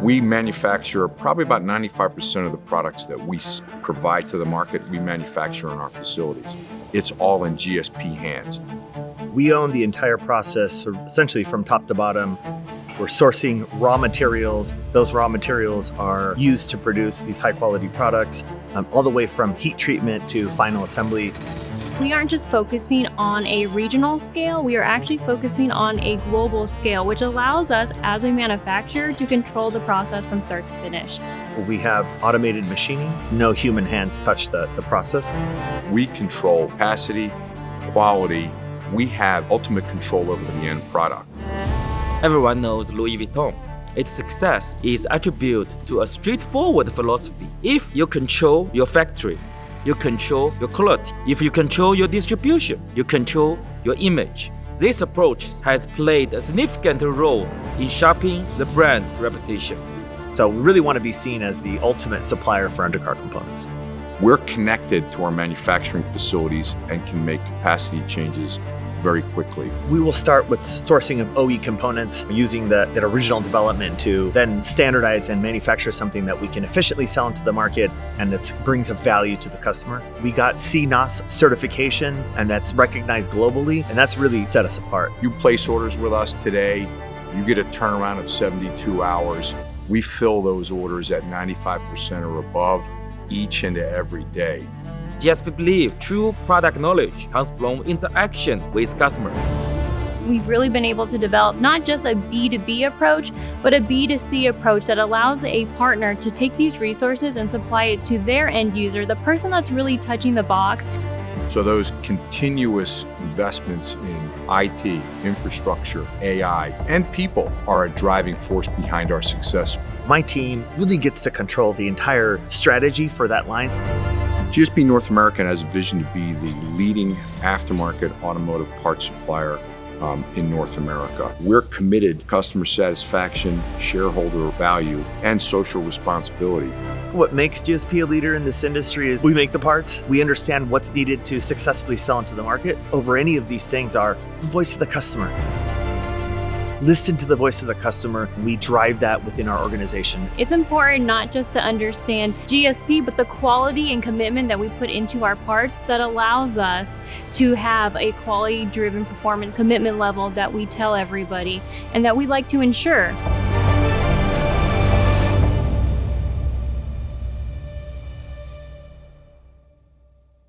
We manufacture probably about 95% of the products that we provide to the market, we manufacture in our facilities. It's all in GSP hands. We own the entire process, essentially from top to bottom. We're sourcing raw materials. Those raw materials are used to produce these high quality products, all the way from heat treatment to final assembly. We aren't just focusing on a regional scale, we are actually focusing on a global scale, which allows us as a manufacturer to control the process from start to finish. We have automated machining. No human hands touch the process. We control capacity, quality. We have ultimate control over the end product. Everyone knows Louis Vuitton. Its success is attributed to a straightforward philosophy. If you control your factory, you control your quality. If you control your distribution, you control your image. This approach has played a significant role in shaping the brand reputation. So we really want to be seen as the ultimate supplier for undercar components. We're connected to our manufacturing facilities and can make capacity changes very quickly. We will start with sourcing of OE components, using that original development to then standardize and manufacture something that we can efficiently sell into the market and that brings a value to the customer. We got CNOS certification, and that's recognized globally, and that's really set us apart. You place orders with us today, you get a turnaround of 72 hours. We fill those orders at 95% or above each and every day. GSP believe true product knowledge comes from interaction with customers. We've really been able to develop not just a B2B approach, but a B2C approach that allows a partner to take these resources and supply it to their end user, the person that's really touching the box. So those continuous investments in IT, infrastructure, AI, and people are a driving force behind our success. My team really gets to control the entire strategy for that line. GSP North America has a vision to be the leading aftermarket automotive parts supplier in North America. We're committed to customer satisfaction, shareholder value, and social responsibility. What makes GSP a leader in this industry is we make the parts. We understand what's needed to successfully sell into the market. Over any of these things are the voice of the customer. Listen to the voice of the customer. We drive that within our organization. It's important not just to understand GSP, but the quality and commitment that we put into our parts that allows us to have a quality-driven performance commitment level that we tell everybody and that we like to ensure.